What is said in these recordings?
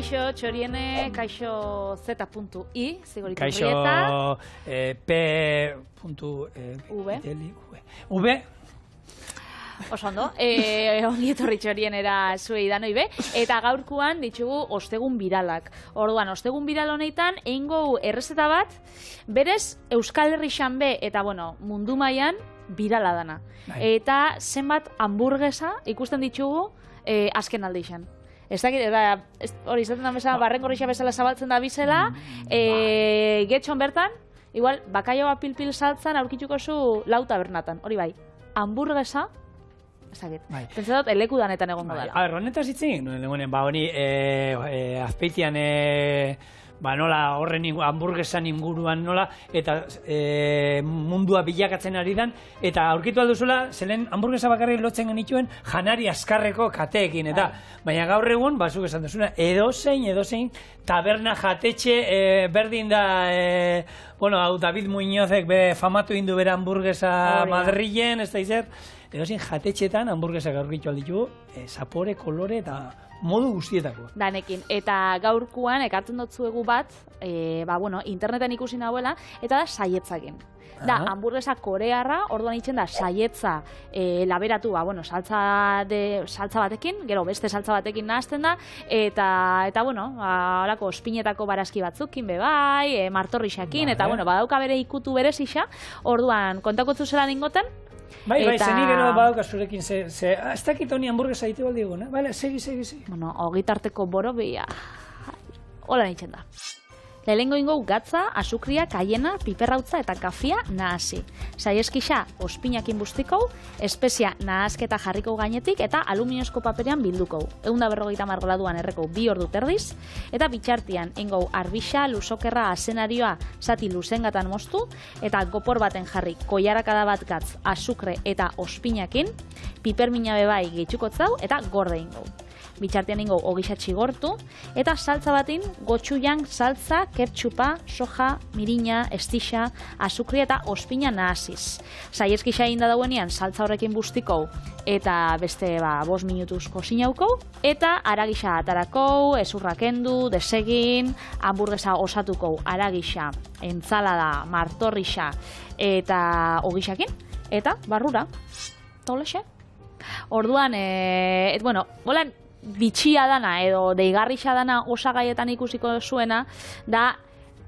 Kaixo, txoriene, kaixo z.i, zigoritu kaixo p.v. Oso ondo, ongi etorri txorienera zuei danoi be, eta gaurkuan ditugu ostegun biralak. Orduan, ostegun biral honetan, eingo errezeta bat, berez Euskal Herrixan be, eta bueno, mundu mailan birala dana. Eta zenbat hamburguesa ikusten ditugu azken aldi izan. Ez dakit, hori izaten da bezala, barrengo rixa bezala zabaltzen da bizela, getxon bertan, igual, bakaioa pil-pil saltzan aurkituko zu lau tabernatan, hori bai, hamburguesa, ez dakit, pentsa dut, eleku danetan egongo dela. A ber, honetaz itzin, honi, azpeitian, nola horren hamburguesan inguruan nola, eta mundua bilakatzen ari dan, eta aurkitu alduzula, zelen hamburguesa bakarrik lotzen genituen janari azkarreko kateekin, eta baina gaur egun, zuk esan duzuna, edozein taberna jatetxe berdin da, hau David Muñozek famatu indu bera hamburguesa Madrilen, ez da izer, edozein jatetxetan hamburguesak aurkitu alditugu, zapore, kolore eta modu guztietako. Danekin, eta gaurkuan ekartzen dutzuegu bat, interneten ikusi nahuela, eta da saietzakin. Da, hamburguesa korearra, orduan itzen da, saietza laberatu, saltza batekin, gero beste saltza batekin nahazten da, eta horako ospinetako barazki batzukin bebai, martorrixakin, eta badauka bere ikutu berezixa, orduan, kontakotzu zela ningoten, Bai, zenik gero badauka zurekin, ez dakit honi hamburguesa ditu baldi egun, segi. Ogitarteko borobia, hola nintzen da. Lehenengo ingo gatza, azukria, kaiena, piperrautza eta kafia nahasi. Saieskisa, ospinakin buztikou, espezia nahasketa jarriko gainetik eta aluminiozko paperean bildukou. 150 graduan erreko 2 ordu terdiz, eta bitxartian ingo arbixa, lusokerra, azenarioa, zati luzengatan moztu, eta gopor baten jarri koiarakada bat gatz, azukre eta ospinakin, pipermina bebai gehitxukotzau eta gorde ingo. Bitxartian ingo ogixatxi gortu, eta saltza batin gotxuian saltza, ketxupa, soja, mirina, estixa, azukria eta ospina nahasiz. Saieskisa inda dauenean saltza horrekin buztikou eta beste 5 minutuz kozinaukou, eta aragisa atarakou, ezurra kendu, desegin, hamburguesa osatukou aragisa, entzalada, martorrisa eta ogixakin, eta barrura. Tolexe. Orduan, holan, bitxia dana edo deigarrixa dana osagaietan ikusiko zuena da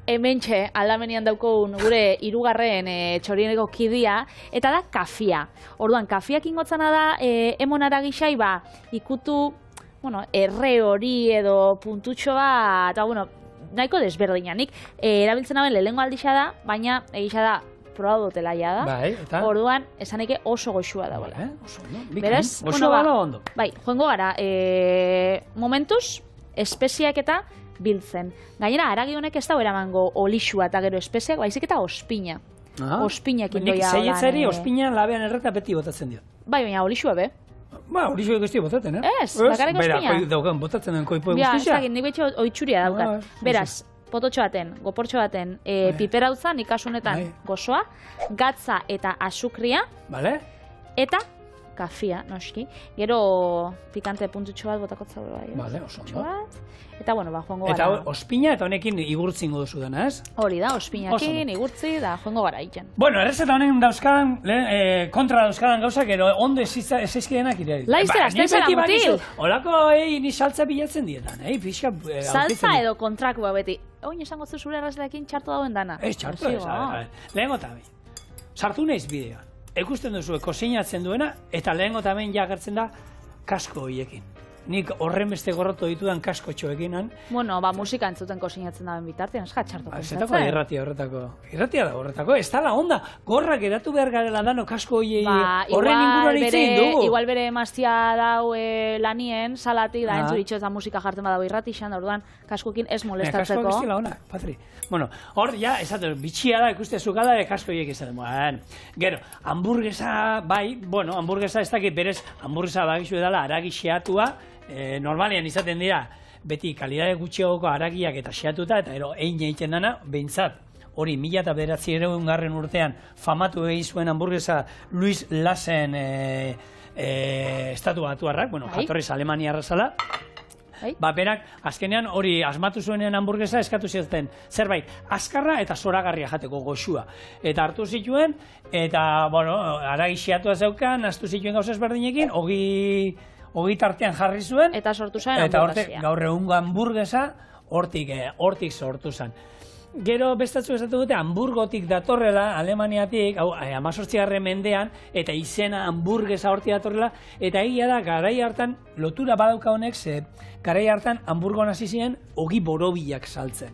hementxe aldamenian daukogun gure 3. txorieneko kidia, eta da kafia. Orduan, kafiak ingotzana da emon aragixai ikutu erre hori edo puntutxoa, eta nahiko desberdinanik. Erabiltzen hauen lehengo aldixa da, baina egisa da probatu dutela ja da. Orduan, esaneke oso goxua da. Beraz, ondo. Bai, joango gara, momentuz, espeziak eta biltzen. Gainera, aragi honek ez da eramango olixua eta gero espeziak, baizik eta ospina. Ospinakin doia. Zaietzari ospina labean erreta beti botatzen dio. Bai, baina olixua be. Olixua guzti botatzen, Ez, bakarrik ospina. Daukan, botatzen den koipo guztia. Ez dakit, nik betxo oitxuria daukat. Beraz, pototxo baten, goportxo baten, piperrautza, nik kasunetan gozoa, gatza eta azukria, eta kafia, noski. Gero pikante puntutxo bat botakotza bai. Oso ondo. Eta, joango gara. Eta ospina eta honekin igurtzingo duzu dena, ez? Hori da, ospinakin, igurtzi, da joango gara egiten. Errezeta honen dauzkadan, kontra dauzkadan gauzak, ero ondo ez izkidenak ire. Laiztera, aztezera, mutil! Olako, ni saltza bilatzen dietan, pixka... Saltza edo kontrakua beti. Oin esango zu zure errezelekin txartu dauen dana. Ez, txartu ez, lehengo tabi. Sartu nahiz bideoan. Ekusten duzu, kozinatzen duena, eta lehengo tamen jagertzen da kasko horiekin. Nik horren beste gorroto ditudan kasko txoekinan. Musika entzuten kozinatzen daben bitartean, eska txartu pentsatzen. Zetako irratia horretako. Irratia da horretako, ez tala onda. Gorrak eratu behar garela dano kasko horiei horren inguruan itzein dugu. Igual bere emaztia dau lanien, salatik, da entzuritxo eta musika jartzen badago irratixan, da orduan kaskoekin ez molestatzeko. Kasko biztila ona, Patri. Hor, ja, esatu, bitxia da, ikuste zukala, kasko horiek izaten. Gero, hamburguesa, hamburguesa ez dakit berez, hamburguesa bagizu edala aragi xeatua, normalian izaten dira, beti kalidade gutxiagoko aragiak eta xeatuta, eta egin egiten dana, behintzat, hori 1909 urtean famatu egin zuen hamburguesa Luis Lassen estatu batuarrak, jatorriz Alemaniarra zala, ba berak azkenean hori asmatu zuenean hamburguesa eskatu zioten zerbait azkarra eta zoragarria jateko goxua. Eta hartu zituen eta bueno, haragi xiatua zeukan, astu zituen gauza ezberdinekin, ogi tartean jarri zuen eta sortu zen eta hamburguesia. gaur egungo hamburguesa hortik sortu zen. Gero bestatzu esatu dute Hamburgotik datorrela, Alemaniatik, 18. mendean, eta izena hamburguesa hortik datorrela, eta egia da, garai hartan, lotura badauka honek, ze garai hartan Hamburgon hasi ziren ogi borobilak saltzen.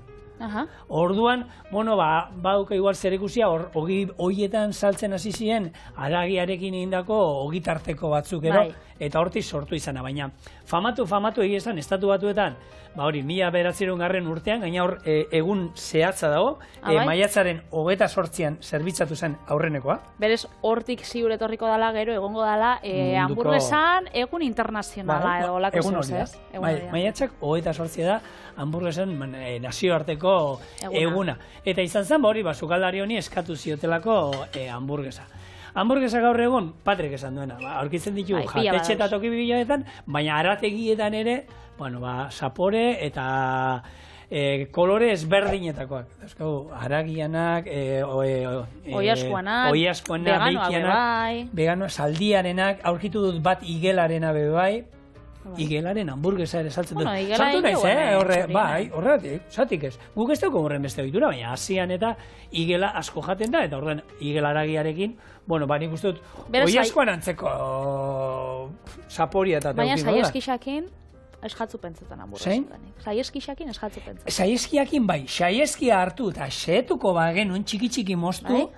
Orduan, bueno, badauka igual zerikusia, ogi hoietan saltzen hasi ziren, haragiarekin egindako ogitarteko batzuk ero, eta hortik sortu izana, baina famatu egia esan, Estatu Batuetan, hori, 1900 urtean, gaina hor egun zehatza dago, maiatzaren 28an zerbitzatu zen aurrenekoa. Berez, hortik ziur etorriko dala, gero egongo dala, hamburguesan egun internazionala edo olako zuz, ez? Maiatzak 28 da hamburguesan nazioarteko eguna. Eta izan zen, hori, sukaldari honi eskatu ziotelako hamburguesa. Hamburguesa gaur egun, Patrik esan duena, aurkitzen ditugu jatetxe eta toki bilaetan, baina arategietan ere, sapore eta kolore ezberdinetakoak. Haragianak, oiaskoanak, veganoak, saldiarenak, aurkitu dut bat igelarena bai, igelaren hamburguesa ere saltzen dut. Saltu naiz, horregatik, zatik ez. Guk ez dugu horren beste ohitura, baina Asian eta igela asko jaten da, eta horren igelaragiarekin, nik uste dut, oiaskoan antzeko saporia eta teukiko da. Baina saieskisakin, eskatzu pentsetan hamburguesetanik. Saieskisakin eskatzu pentsetan. Saieskiakin saieskia hartu eta xeetuko bagenuen txiki moztu,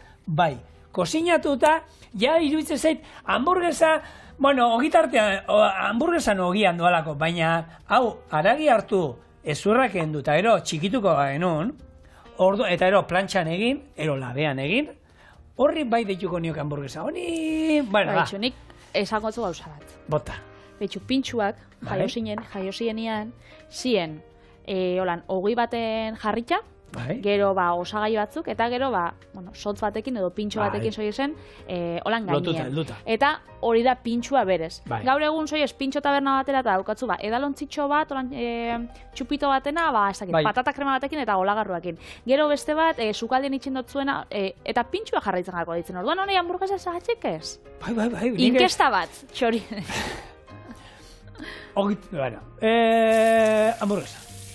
kozinatuta, ja iruditzen zait, hamburguesa, ogitartean, hamburguesan ogian doalako, baina, hau, haragi hartu, ezurrak endu, eta ero, txikituko genuen, eta ero, plantxan egin, ero, labean egin, horri bai deituko niok hamburguesa, Baitxu, nik esakotzu gauza bat. Bota. Baitxu, pintxuak, jaiosienian, zien, ogi baten jarritxa, gero osagai batzuk, eta gero sotz batekin edo pintxo batekin soiezen holan gainean. Eta hori da pintxua berez. Gaur egun soiez pintxo taberna batera eta daukatzu edalontzitxo bat, txupito batena, patata krema batekin eta olagarruakin. Gero beste bat, sukaldien itxen dotzuena, eta pintxua jarraitzen gako ditzen. Orduan honei hamburguesa zahatzik ez? Bai. Inkesta bat, txori.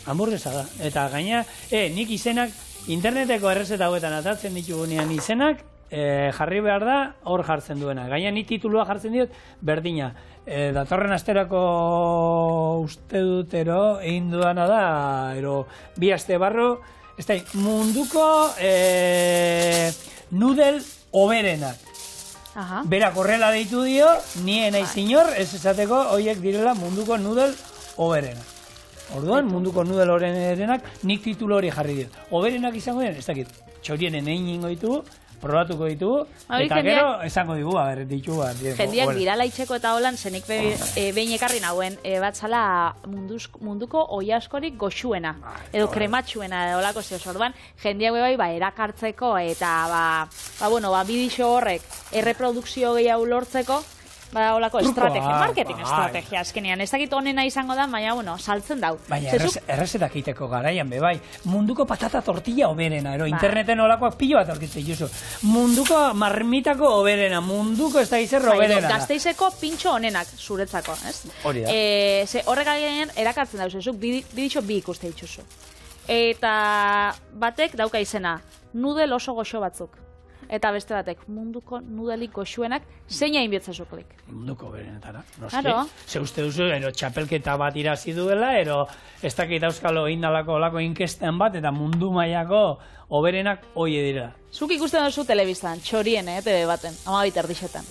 Hamburguesa da. Eta gaina, nik izenak, interneteko errezeta hauetan atatzen ditugunean izenak, jarri behar da, hor jartzen duena. Gaina nik titulua jartzen diot, berdina. Datorren asterako uste dutero, egin duana da, bi aste barru, munduko nudel oberenak. Berak horrela deitu dio, nien naiz inor, ez esateko, horiek direla munduko nudel oberenak. Orduan, munduko nudel oberenak nik titulo hori jarri diot. Oberenak izango diren, ez dakit, txorienen egin ingo ditugu, probatuko ditugu, eta gero esango digu, ditugu. Jendiak birala itxeko eta holan, zenik behin ekarri nauen, batzala munduko oiaskorik goxuena, edo krematxuena, edo lako zehoz. Orduan, jendiak bai erakartzeko, eta bidixo horrek erreprodukzio gehiago lortzeko, holako marketing estrategia azkenean. Ez dakit honena izango da, baina, saltzen dau. Baina errezetak iteko garaian, bai, munduko patata tortilla oberena, interneten holakoak pilo bat aurkitzen juzu. Munduko marmitako oberena, munduko ez da izerro oberena. Gazteizeko pintxo honenak zuretzako, ez? Hori da. Horrek gainean erakartzen dauz, zuk bidixo bi ikuste dituzu. Eta batek dauka izena, nudel oso goxo batzuk. Eta beste batek, munduko nudelik goxuenak, zeina inbietzazuklik. Munduko berenetara, noski. Ze uste duzu, txapelketa bat irazi duela, ez dakit auskalo indalako olako inkesten bat, eta mundu mailako oberenak oie dira. Zuk ikusten duzu telebistan, txorien, TV baten, 12 erdixetan.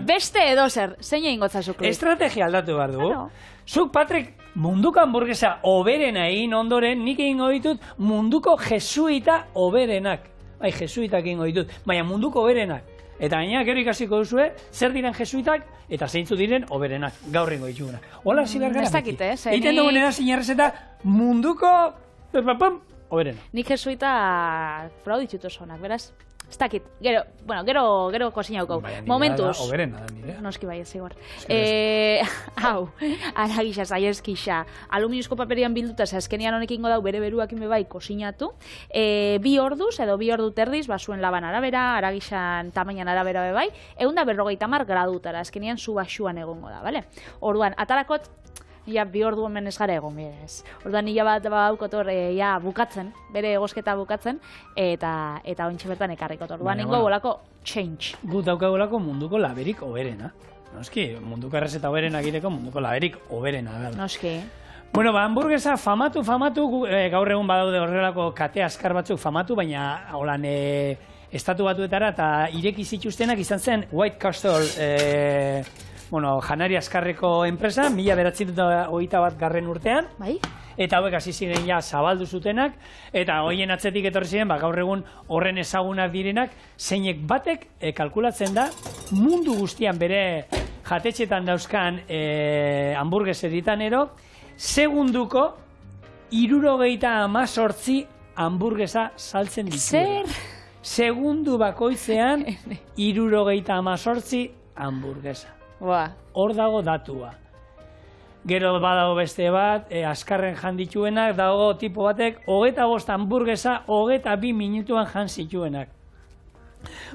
Beste edo zer, zeina ingotzazuklik. Estrategia aldatu behar dugu. Zuk, Patrik, munduko hamburguesa oberena egin ondoren, nik egingo ditut munduko jesuita oberenak. Jesuitak egingo ditut, baina munduko oberenak. Eta gaina, gero ikasiko duzue, zer diren jesuitak, eta zeintzu diren oberenak, gaur ingo dituguna. Hola, zibergara beti. Ez dakit, Egiten dugunera zinerrezeta, munduko Oberena. Nik jesuita frau ditutu zonak, beraz? Ez dakit, gero kosina hukau. Momentuz. Oberena da nire. Noski bai, ez zigor. Hau, aragisa, saieskixa, aluminiuzko paperian bilduta, azkenian honekin godau bere beruakin bai kosinatu. 2 orduz, edo 2 ordu terdiz, basuen laban arabera, aragisan tamainan arabera bai, 150 gradutara, azkenian zu basuan egongo da, bale? Orduan, atarakot, ja, 2 ordu hemen ez gara egon, ez. Orduan nila bat baukotor, ja, bukatzen, bere egosketa bukatzen, eta ointxe bertan ekarrikot. Orduan ingo bolako change. Gu daukagolako munduko laberik oberena. Noski, munduko errezeta oberena egiteko munduko laberik oberena. Noski. Bueno, hamburguesa famatu, gaur egun badaude horrelako kate askar batzuk famatu, baina holan estatu batuetara eta ireki zituztenak izan zen White Castle janari askarreko enpresa, 1921 garren urtean, bai? Eta hauek hasi ziren ja zabaldu zutenak, eta hoien atzetik etorri ziren, gaur egun horren ezagunak direnak, zeinek batek kalkulatzen da mundu guztian bere jatetxetan dauzkan hamburgueseritan segunduko 78 hamburguesa saltzen dituela. Zer? Segundu bakoitzean 78 hamburguesa. Hor dago datua. Gero badago beste bat, askarren jan dituenak, dago tipo batek, 25 hamburguesa, 22 minutuan jan zituenak.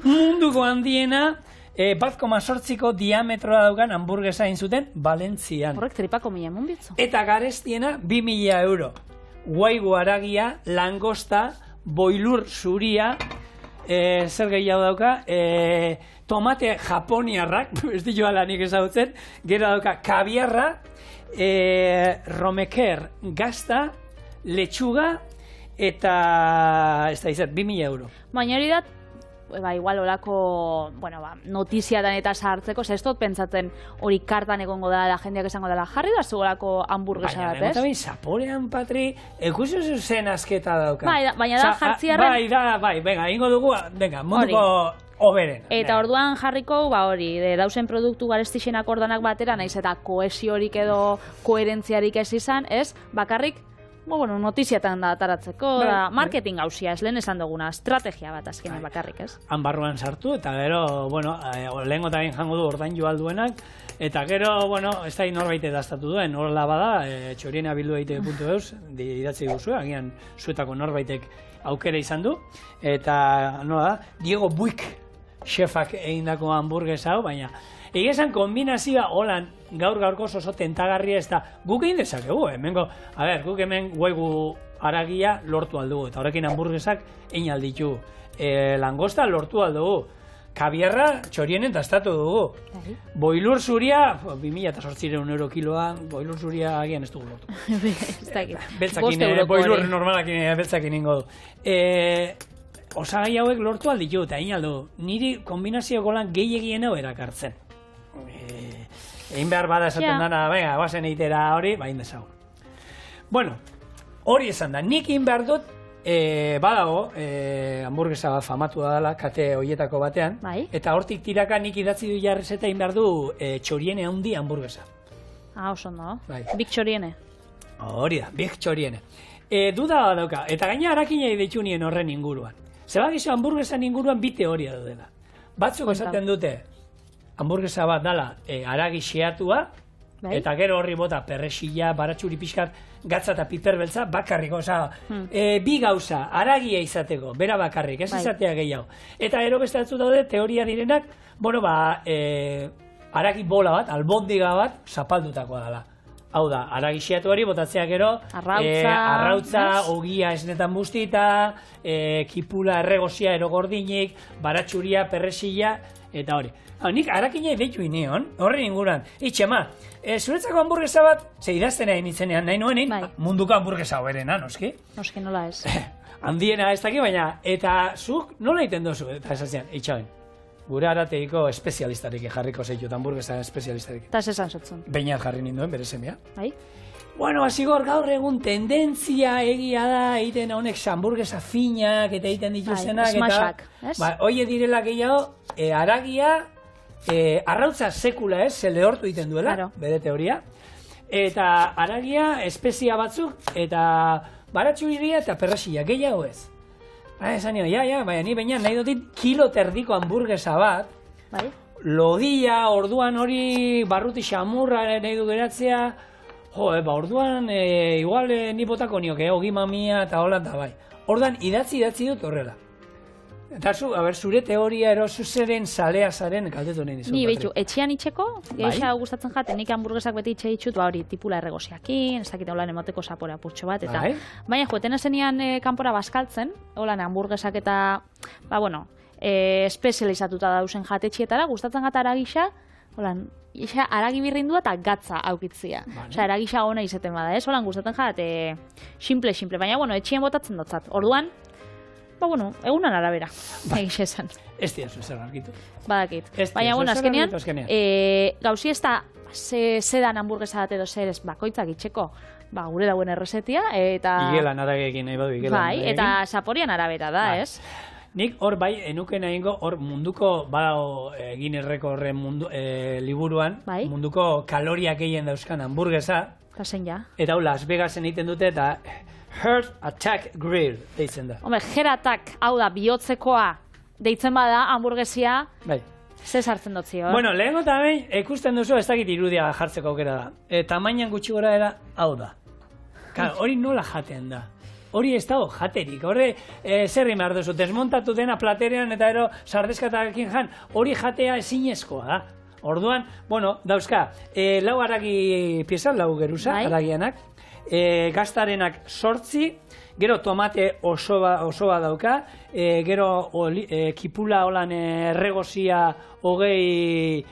Munduko handiena, 1,8ko diametroa daukan hamburguesa egin zuten Valentzian. Horrek tripako mila emun bitzu. Eta garestiena, 2.000 euro. Guaigu haragia, langosta, boilur zuria, zer gehiago dauka, tomate japoniarrak, ez ditu alanik ezagutzen, gero dauka kabiarra, romeker gazta, letxuga, eta ez da izat, 2.000 euro. Baina hori dat, igual olako, notiziatan eta sartzeko, ez dut pentsatzen hori kartan egongo da, jendeak esango dela, jarri da zuolako hamburguesa bat, ez? Baina, eta zaporean, Patri, ekusi zen asketa dauka. Baina da jartziarren... Bai, venga, ingo dugu, venga, munduko oberen. Eta orduan jarriko, hori, dausen produktu garestixenak ordanak batera, naiz eta kohesiorik edo koherentziarik ez izan, ez, bakarrik, notiziatan da ataratzeko, marketing gauzia, ez lehen esan duguna, estrategia bat azkenean bakarrik, ez? Han barruan sartu, eta gero, lehengo eta jango du ordain joa alduenak, eta gero, ez da norbait edaztatu duen, horrela bada, txoriena bildu egite.eus, idatzi duzu, agian zuetako norbaitek aukera izan du, eta, nola da, Diego Buik xefak egindako hamburguesa hau, baina, egia kombinazioa holan gaur-gaurko oso tentagarria ez da, guk egin dezakegu, guk hemen guaigu haragia lortu aldugu, eta horrekin hamburguesak egin alditu. Langosta lortu aldugu, kabiarra txorienen dastatu dugu. Boilur zuria, 2.800 euro kiloa, boilur zuria agian ez dugu lortu. Beltzakin, boilur normalakin beltzakin ingo du. Osagai hauek lortu alditu, eta egin aldugu, niri kombinazio golan gehiagien hau erakartzen. Egin behar bada esaten dana, venga, guazen eitera hori, bain dezagun. Bueno, hori esan da, nik egin behar dut, badago, hamburguesa bat famatu da dela, kate hoietako batean, eta hortik tiraka nik idatzi du jarrez eta egin behar du txoriene handi hamburguesa. Oso no, Big Txoriene. Hori da, Big Txoriene. Duda dauka, eta gaina harakinei ditu nien horren inguruan. Zeba gizu hamburguesan inguruan bi teoria dudela. Batzuk esaten dute, hamburguesa bat dala haragi xeatua, eta gero horri bota perrexila, baratxuri pixkat, gatza eta piper beltza, bakarrik, bi gauza, haragia izateko, bera bakarrik, ez izatea gehiago. Eta gero beste batzu daude, teoria direnak, haragi bola bat, albondiga bat, zapaldutakoa dela. Hau da, haragi xeatuari botatzea gero, arrautza, ogia esnetan bustita, kipula erregozia erogordinik, baratxuria, perrexila, eta hori. Nik harakinei deitu ineon, horren inguran. Itxema, zuretzako hamburguesa bat, ze idazten egin itzenean, nahi nuenin, munduko hamburguesa hoberena, noski? Noski, nola ez. Handiena ez daki, baina, eta zuk nola egiten dozu, eta esatzen, itxaben. Gure arateiko espezialistarik jarriko zeitu, hamburguesa espezialistarik. Eta esan sotzen. Beinat jarri ninduen, bere semea. Bueno, azigor gaur egun tendentzia egia da, egiten honek hamburguesa finak, eta egiten dituztenak, eta hoie direla gehiago, haragia, arrautza sekula ez, lehortu egiten duela, bere teoria, eta haragia, espezia batzuk, eta baratxuria eta perraxia, gehiago ez. Esan nio, baina ni baina nahi dutit kilo terdiko hamburguesa bat, Bai? lodia, orduan hori barruti xamurra nahi du geratzea, orduan igual ni botako nioke, ogi mamia eta hola eta bai. Orduan idatzi dut horrela. Eta zure teoria erosuzeren zalea zaren kaldetu nahi nizu. Ni behitu, etxean itxeko, geisha gustatzen jate, nik hamburguesak beti itxe ditut, hori tipula erregosiakin, ez dakit holan emoteko zapore apurtxo bat, eta baina joeten esenian kanpora bazkaltzen, holan hamburguesak eta, espezializatuta dausen jatetxietara, gustatzen jata aragisa, holan, isa aragi birrindua eta gatza aukitzia. Osa, aragisa ona izeten bada, ez? Holan gustatzen jat, simple, baina, etxean botatzen dutzat. Orduan, egunan arabera, egiz esan. Ez diazu zer argitu. Badakit. Baina, azkenean, gauzi ez da zedan hamburguesa bat edo zer ez bakoitzak itxeko, gure dauen errezetia, eta... Igelan aragekin nahi badu, igelan aragekin. Bai, eta zaporian arabera da, ez? Nik hor enuken egingo, hor munduko, badago egin errekorren liburuan, munduko kaloriak egin dauzkan hamburguesa. Eta zein ja. Eta Las Vegasen egiten dute, eta Heart Attack Grill deitzen da. Hombre, Heart Attack, hau da, bihotzekoa deitzen bada hamburguesia, ze sartzen dut zio. Bueno, lehenko eta behin, ikusten duzu ez dakit irudia jartzeko aukera da. Tamainan gutxi gora era, hau da. Hori nola jaten da. Hori ez dago jaterik, horre zerri behar duzu, desmontatu dena platerean eta ero sardeskatarekin jan, hori jatea ezinezkoa da. Orduan, dauzka, lau aragi pieza, lau geruza, aragianak, gaztarenak 8, gero tomate oso bat dauka, gero kipula holan erregozia 20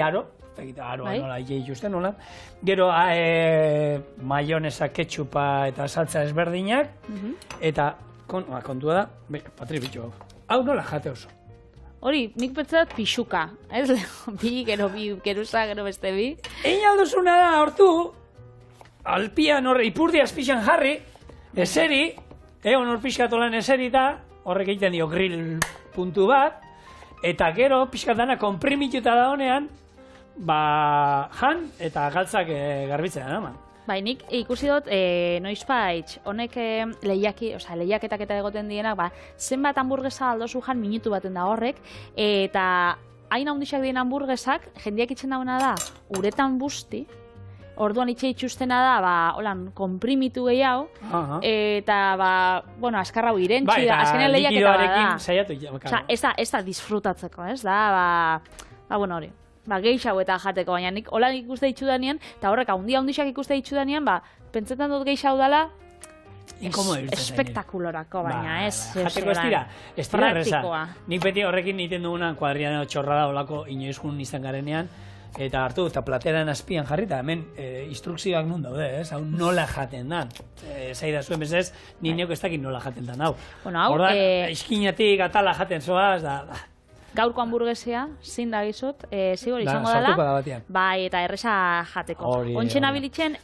aro, aroa nola ikusten nola, gero maionesa, ketchupa eta saltza ezberdinak, eta kontua da, Patri bitxo hau nola jate oso. Hori, nik petzetat pixuka, ez? Bi geruza, gero beste bi. Egin alduzuna da, hortu, alpian horre, ipurdi azpixan jarri, eseri, honor pixkatolan eseri da, horrek egiten dio grill puntu bat, eta gero pixkatana komprimituta da honean, jan eta galtzak garbitzen da, Bai, nik ikusi dut, noizpaitz, honek lehiaketak eta egoten dienak, zenbat hamburguesa aldozu jan minutu baten da horrek, eta hain handixak dien hamburguesak, jendeak itzen dauna da, uretan busti, orduan itxe itxustena da, holan, komprimitu gehiago, eta, askarra hu irentxi da, azkenean lehiaketa da. Ez da disfrutatzeko, ez da, hori. Geixau eta jateko, baina nik hola ikuste ditxu danean, eta horrek handixak ikuste ditxu danean, pentsetan dut geixau dela espektakulorako, baina ez jateko ez dira erreza. Nik beti horrekin niten dugunan kuadrian txorra da olako inoizkun izan garenean, eta hartu, eta plateran azpian jarri, eta hemen instrukzioak nun daude, ez? Hau nola jaten dan. Zaida zuen bezez, ni neok ez dakit nola jaten dan, hau. Horda, izkinatik atala jaten zoaz, da... Gaurko hamburguesia, zin da gizut, zigor izango dela, bai, eta erresa jateko. Ontsen abilitzen,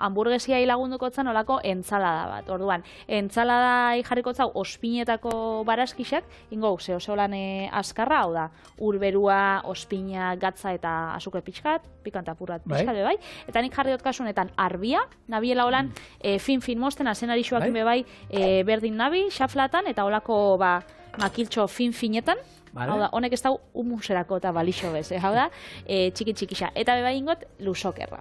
hamburguesia hilagunduko zen olako entzalada bat. Orduan, entzalada jarriko zau ospinetako barazkisak, ingo, oso lan askarra, hau da, urberua, ospina, gatza eta azukre pixkat, pikanta purrat pixkat, bai. Eta nik jarri dut kasunetan arbia, nabiela holan, fin mosten, azenari xuakin bebai, berdin nabi, xaflatan, eta olako, makiltxo fin-finetan, hau da, honek ez dau humuserako eta balixo bez, hau da, txiki-txikisa. Eta beba ingot, lusokerra.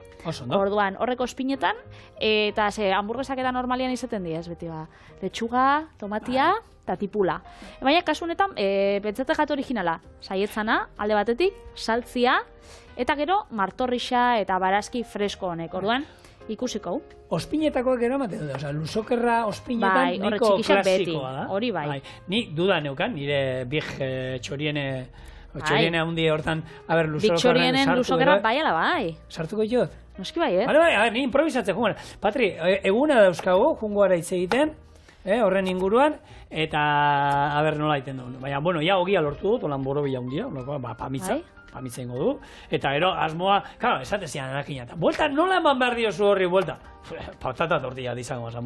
Orduan, horreko ospinetan, eta hamburguesak eta normalian izaten diez, beti letxuga, tomatia, eta tipula. Baina, kasu honetan, pentsate jat originala, saietzana, alde batetik, saltzia, eta gero, martorrixa eta barazki fresko honek. Orduan, ikusiko. Ospinetakoak gero ematen dut, lusokerra ospinetan niko klasikoa da. Hori bai. Ni duda neukan, nire big txoriene handi hortan, lusokerra bai ala bai. Sartuko jot? Noski bai, ni improvisatzen, Patri, eguna dauzkago, jungoara hitz egiten, horren inguruan, eta nola egiten duen. Baina, ja hogia lortu dut, holan borobila handia, pamitza. Pamitza ingo du, eta gero asmoa, claro, esate zian erakina, eta buelta nola eman behar diozu horri buelta? Patata tortilla dizango esan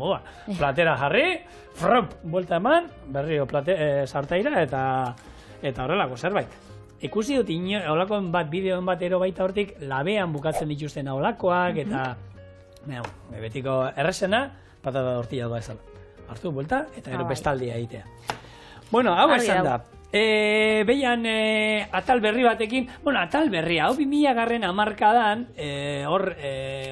platera jarri, buelta eman, berrio sartaira, eta horrelako zerbait. Ikusi dut, holakoen bat, bideoen bat ero baita hortik, labean bukatzen dituzten holakoak, eta betiko errezena, patata tortilla doa ezala. Hartu, buelta, eta gero Bai. bestaldia egitea. Bueno, hau Argi esan dago. da. Behian atal berri batekin, bueno, atal berria, hau 2000 hamarkadan,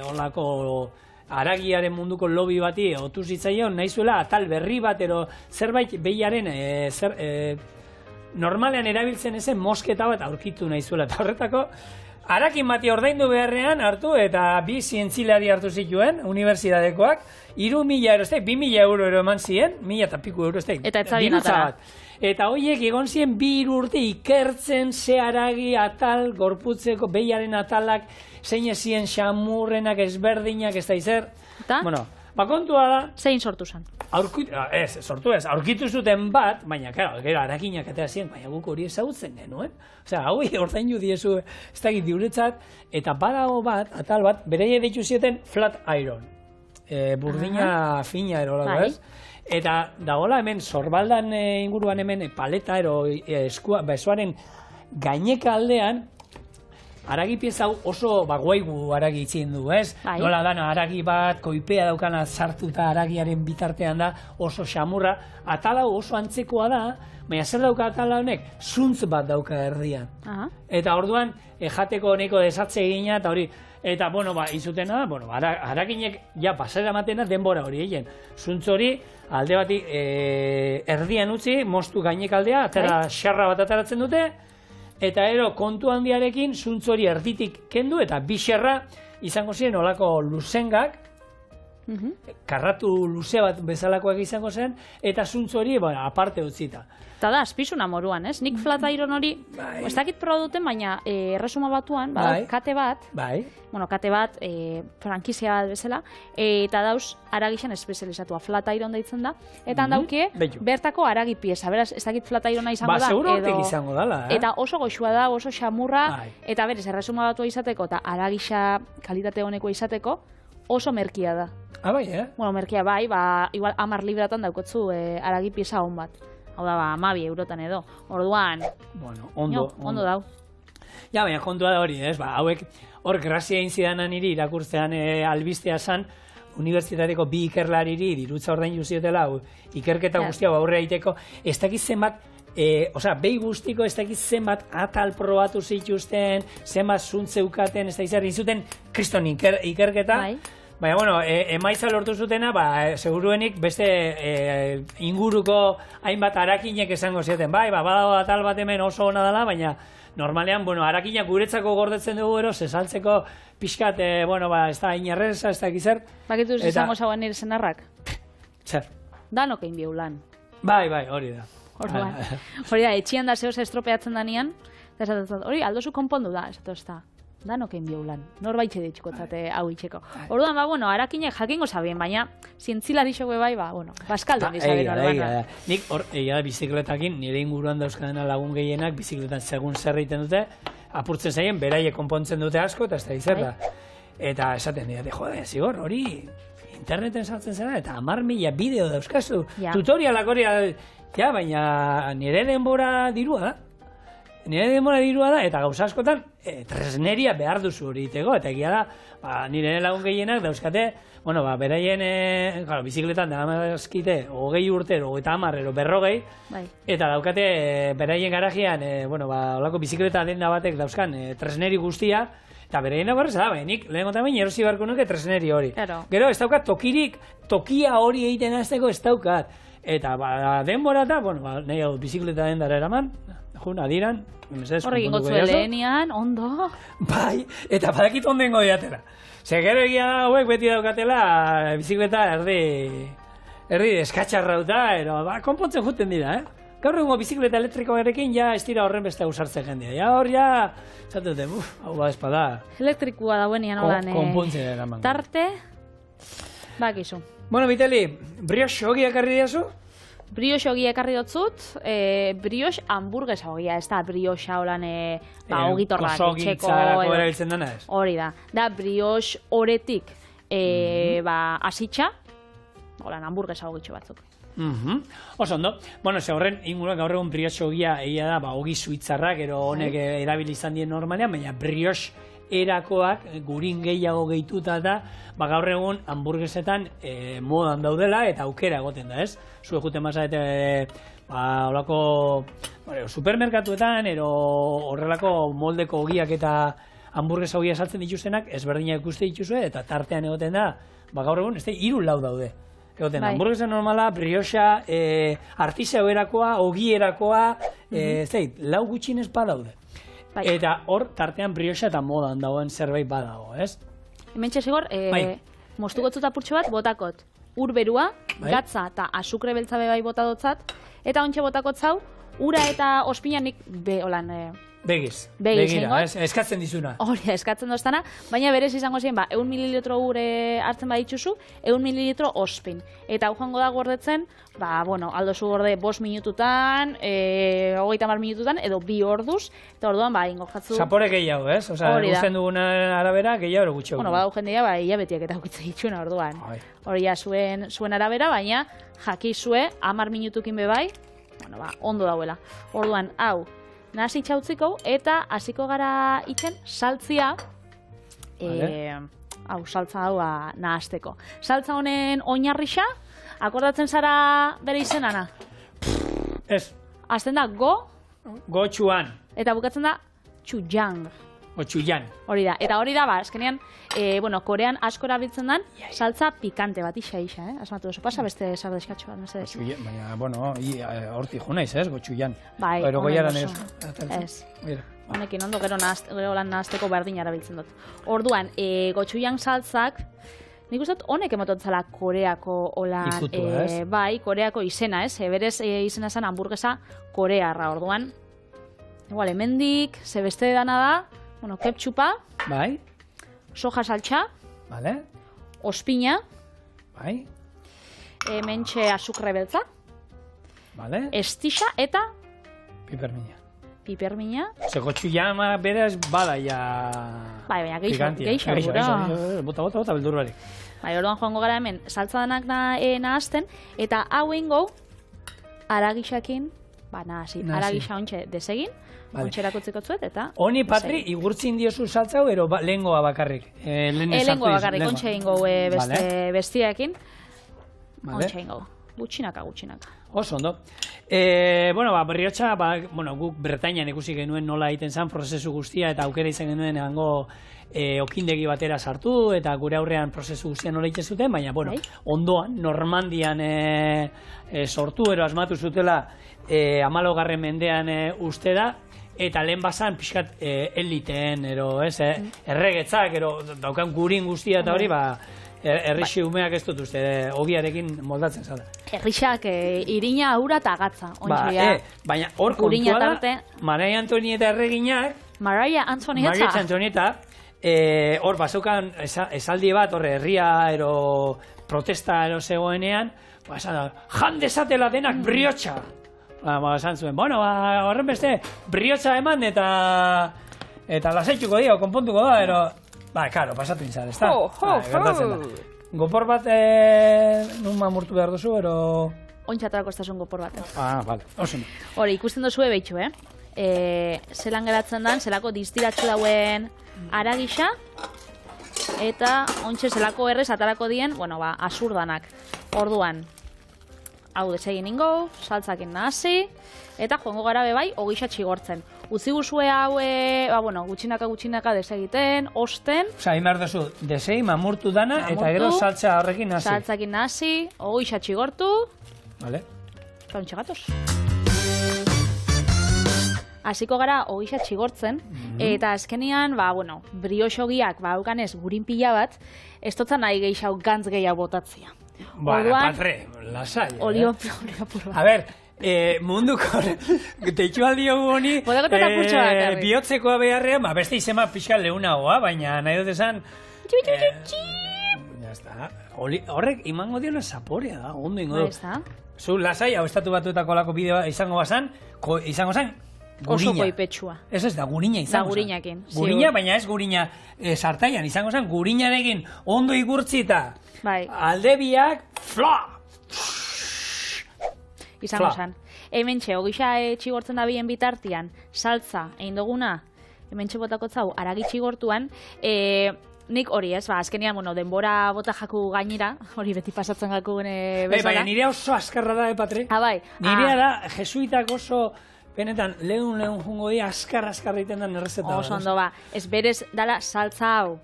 olako haragiaren munduko lobby bati otu zitzaion, nahi zuela atal berri bat, ero zerbait behiaren, normalean erabiltzen ezen mosketa bat aurkitu nahi zuela, eta horretako, harakin bati ordaindu beharrean hartu, eta bi zientzilari hartu zituen, unibertsitatekoak, 3.000 euro, 2.000 euro eman ziren, 1.000 eta piku euro, Eta ez zabien dirutza atala. bat. Eta horiek egon ziren 2 urte ikertzen ze haragi atal, gorputzeko behiaren atalak, zein ezien xamurrenak ezberdinak, ez da izer. Eta? Bueno, kontua da, Zein sortu zen? aurkitu zuten bat, baina, gero, harakinak eta ziren, baina guk hori ezagutzen genuen. Osea, hau ordaindu diezu, ez dakit diuretzat, eta badago bat, atal bat, bereie deitu zieten flat iron. Burdina fina erolako, Bai. ez? Eta dagoela hemen, sorbaldan inguruan hemen paleta ero besoaren gaineka aldean, haragi pieza hau oso guaigu haragi itzien du, ez? Bai. Nola dana haragi bat, koipea daukana sartuta haragiaren bitartean da, oso xamurra. Atala hau oso antzekoa da, baina zer dauka atala honek? Zuntz bat dauka erdian. Aha. Eta orduan, jateko neko desatze egina, eta hori, eta, izutena, haraginek ja pasera matena denbora hori egin. Zuntz hori, alde bati erdian utzi, moztu gainek aldea, atera xarra bat ataratzen dute, eta ero kontu handiarekin zuntz hori erditik kendu, eta bi xarra izango ziren olako luzengak, karratu luze bat bezalakoak izango zen, eta zuntz hori aparte utzita. Eta da, azpizuna moruan, ez? Nik flat iron hori, ez dakit proba duten, baina erresuma batuan, kate bat, kate bat, frankizia bat bezala, eta dauz, haragixan espezializatua, flat iron deitzen da, eta handaukie, bertako haragi pieza, beraz, ez dakit flat irona izango da, seguro hortik izango dala, eta oso goxua da, oso xamurra, eta berez, erresuma batua izateko, eta haragixa kalitate honeko izateko, oso merkia da. Bai, Bueno, merkia bai, igual 10 libratan daukotzu haragi pieza hon bat. Hau da, 12 eurotan edo. Orduan, ondo dau. Ja, baina kontua da hori, ez? Hauek, hor grazia inzidanan niri irakurtzean albistea zan, unibertsitateko 2 ikerlariri dirutza ordaindu ziotela, ikerketa guztia aurre egiteko, ez dakiz zenbat, behi guztiko ez dakiz zenbat atal probatu zituzten, zenbat zuntzeukaten, ez da izan, izuten kriston ikerketa, baina, emaitza lortu zutena, seguruenik beste inguruko hainbat harakinek esango zioten. Badago atal bat hemen oso ona dela, baina normalean, harakinak guretzako gordetzen dugu ero, zesaltzeko pixkat, ez da inarreza, ez da gizar. Bakituz izango zauen nire zenarrak? Zer? Danok egin biulan. Bai, hori da. Hori da, etxian da zehoz estropeatzen danian, hori aldozu konpondu da, ez da. Danok egin biulan. Norbaitxe ditxiko zate hau itxeko. Orduan, harakinek jakingo zabien, baina zientzilari xogue bai, baskaldun izabien orduan. Nik hor, egia da bizikletakin, nire inguruan dauzkadena lagun gehienak, bizikletan segun zer egiten dute, apurtzen zaien, beraiek konpontzen dute asko, eta ez da izer da. Eta esaten dira, jode, zigor, hori interneten sartzen zera, eta 10.000 bideo dauzkazu, tutorialak hori, baina nire denbora dirua da. Eta gauza askotan, tresneria behar duzu hori iteko, eta egia da, nire lagun gehienak dauzkate, beraien, bizikletan daramazkite, 20 urte, 30 berrogei, eta daukate beraien garajean, olako bizikleta denda batek dauzkan tresneri guztia, eta beraien horrez da, nik lehen gota bain erosi barko nuke tresneri hori. Gero, ez daukat tokia hori egiten azteko ez daukat. Eta denbora eta, nahi hau bizikleta dendara eraman, adiran, horrekin gotzu lehenian, ondo. Bai, eta badakit ondengo diatela. Gero egia da, hauek beti daukatela bizikleta erdi eskatxarrauta, konpontzen juten dira, Gaur egungo bizikleta elektrikoarekin ja ez dira horren beste ausartzen jendea. Hor zaten dute, hau espada. Elektrikua dauenian holan. Konpontzen eraman. Tarte, bakizu. Vitali, brioche ogia ekarri diazu? Brioche ogia ekarri dotzut, brioche hamburguesa ogia, ez da brioche holan ogitorra etxeko. Erabiltzen dena ez? Hori da. Da brioche oretik asitxa, holan hamburguesa ogitxo batzuk. Oso ondo. Horren inguruan gaur egun brioche ogia egia da, ogi suitzarrak, ero honek erabili izan dien normalean, baina brioche erakoak gurin gehiago gehituta da, gaur egun hamburguesetan modan daudela eta aukera egoten da, ez? Zuek juten mazarete horrelako supermerkatuetan, ero horrelako moldeko ogiak eta hamburguesa ogia saltzen dituztenak, ezberdinak ikuste dituzue, eta tartean egoten da, gaur egun, 3 lau daude. Egoten, hamburguesa normala, brioxa, artisau erakoa, ogi erakoa, lau gutxinez badaude. Eta hor, tartean brioxa eta modan dagoen zerbait badago, ez? Hemen txezigor, moztukotzu apurtxo bat, botakot, ur berua, gatza eta azukre beltza bebai botadotzat, eta ontxe botakotzau, ura eta ospinanik Begiz, eskatzen dizuna. Hori, eskatzen doztana, baina berez izango ziren, 100 mililitro ure hartzen baditzuzu, 100 mililitro ospin. Eta hau joango da gordetzen, aldozu gorde 5 minututan, 30 minututan, edo 2 orduz, eta orduan, ingo jatzu... Zapore gehiago, ez? Osa, guztien dugun arabera, gehiago gutxo. Badau jendea, hilabetiak eta hukitze ditxuna orduan. Hori ja, zuen arabera, baina jakizue, 10 minutukin bebai, ondo dauela. Orduan, hau, nahasi txautziko, eta hasiko gara itzen saltzia, saltza hau nahasteko. Saltza honen oinarrixa, akordatzen zara bere izenana? Ez. Azten da Go Chuan. Eta bukatzen da Chuyang. O Chuyan. Hori da. Eta hori da, azkenean, Korean asko erabiltzen den, saltza pikante bat isa, asmatu oso, pasa beste sardeskatxo bat, mesedez. Baina, hortik jo naiz, ez, Go Chuyan. Bai, ez. Honekin ondo gero lan nahazteko berdin erabiltzen dut. Orduan, Go Chuyan saltzak, nik uste dut honek emototzala Koreako bai, Koreako izena, ez? Berez izena zen hamburguesa korearra, orduan. Igual, hemendik, ze beste dana da, ketchupa, bai, soja saltxa, vale, ospina, bai, mentxe azukre beltza, vale, estixa eta pipermina. Zeko txuiama berez bada ja... Bai, baina geixo, gura. Bota, beldur barik. Bai, orduan joango gara hemen, saltza danak nahazten, eta hau ingo, aragixakin, nahasi, aragisa ontxe desegin, ontxerako tzuet, eta... Honi, Patri, igurtzin diozu saltzau, ero lehengoa bakarrik? Lehengoa bakarrik, ontxe ingo bestiakin, ontxe ingo, gutxinaka. Oso, ondo. Berriotxa, guk Bretainan ikusi genuen nola egiten zen prozesu guztia, eta aukera izan genuen egango okindegi batera sartu, eta gure aurrean prozesu guztia nola egiten zuten, baina, ondoan, Normandian sortu, asmatu zutela 14. mendean uste da, eta lehen bazan pixkat eliteen, erregetzak, daukan gurin guztia eta hori, errixi umeak ez dut uste, ogiarekin moldatzen zara. Errixak irina, aura eta gatza. Baina hor kontua da, Maria Antonieta erreginak, Maria Antonieta, hor bazaukan esaldi bat, herria, protesta zegoenean, jan desatela denak briotxa. Esan zuen, horren beste, briotxa eman eta lasaituko dio, konpontuko da, karo, pasatu inzar, ez da? Gopor bat nun mamurtu behar duzu, Ontsatarako estasun gopor bat. Vale, oso. Hori, ikusten duzu behitxu, zelan geratzen dan, zelako distiratxu dauen aragisa, eta ontsa zelako errez atarako dien, azurdanak. Orduan, hau desegin ingo, saltzakin nahasi, eta joango gara bebai, ogisa txigortzen. Utzi guzue hau, gutxinaka desegiten, osten... Imar duzu, desegi, mamurtu dana, eta gero saltza horrekin nahasi. Saltzakin nahasi, ogisa txigortu... Vale. Eta ontsa gatoz. Hasiko gara ogisa txigortzen, eta azkenean, brioxogiak, haukanez, gurin pila bat, ez totzan nahi geixau gantz gehiago botatzia. Patre, lasai. Olio apurra. A ber, munduko teitxualdi hogu honi bihotzekoa beharrean, beste izema pixka leunagoa, baina nahi dut esan... Horrek imango diona zaporea da, ondo ingo du. Zu lasai, hau estatu batuetako lako bideoa izango zan oso koipetsua. Ez da, gurina izango zan. Da gurinakin. Gurina, baina ez gurina sartaian, izango zan gurinarekin ondo igurtzita. Aldebiak, fla! Izango zan. Hemen txe, ogisa txigortzen da bien bitartian, saltza, egin duguna, hementxe botako zau, aragitxi gortuan, nik hori ez, azkenean, denbora bota jaku gainera, hori beti pasatzen jaku bezala. Baina nire oso azkarra da, Patri. Bai. Nirea da, jesuitak oso, benetan, lehun jungo di, azkar egiten da errezeta. Oso ondo ba, ez berez dala saltza hau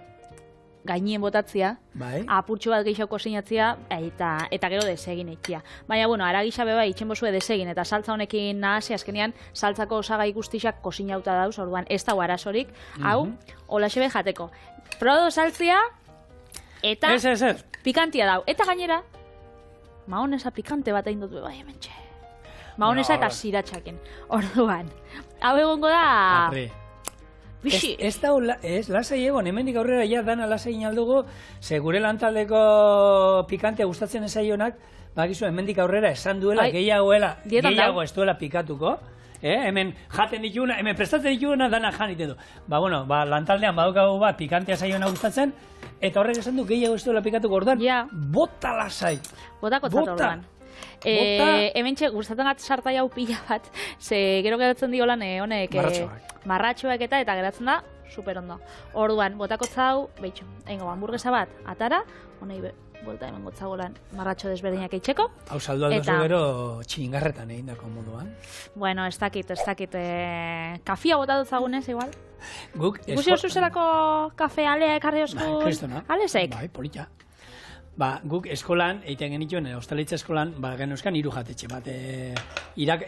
gainien botatzia, apurtxo bat gehiago kosinatzia, eta gero desegin eitzia. Baina, aragisa beba itxen bozue desegin, eta saltza honekin nahasi, azkenean, saltzako osagai guztiak kosinauta dauz, orduan ez dago arazorik, hau, holaxe be jateko. Prodo saltzia, eta pikantia dau. Eta gainera, mahonesa pikante bat egin dut bai hementxe. Mahonesa eta siratxakin. Orduan, hau egongo da... Bixi. Ez da, lasai egon, hemendik aurrera ja dana lasai inaldugu, ze gure lantaldeko pikantea gustatzen ezaionak, bakizu, hemendik aurrera esan duela, gehiago ez duela pikatuko. Hemen jaten dituguna, hemen prestatzen dituguna dana janiten du. Lantaldean badaukagu bat pikantea zaiona gustatzen, eta horrek esan du gehiago ez duela pikatuko orduan, bota lasai. Botako zat orduan. Hemen txe, gustatzen gat sartai hau pila bat, ze gero geratzen diolan honek marratxoak eta geratzen da super ondo. Orduan, botako zau, behitxo, egingo hamburguesa bat, atara, honei buelta hemen gotzagolan marratxo desberdinak eitzeko. Hau saldu aldozu gero txingarretan egin dako moduan. Bueno, ez dakit, kafia botatu zagunez, igual. Ikusi oso zelako kafe alea ekarri oskun? Kristona. Alezek? Bai, polita. Guk eskolan, egiten genituen, ostalitza eskolan, genuzkan 3 jatetxe bat.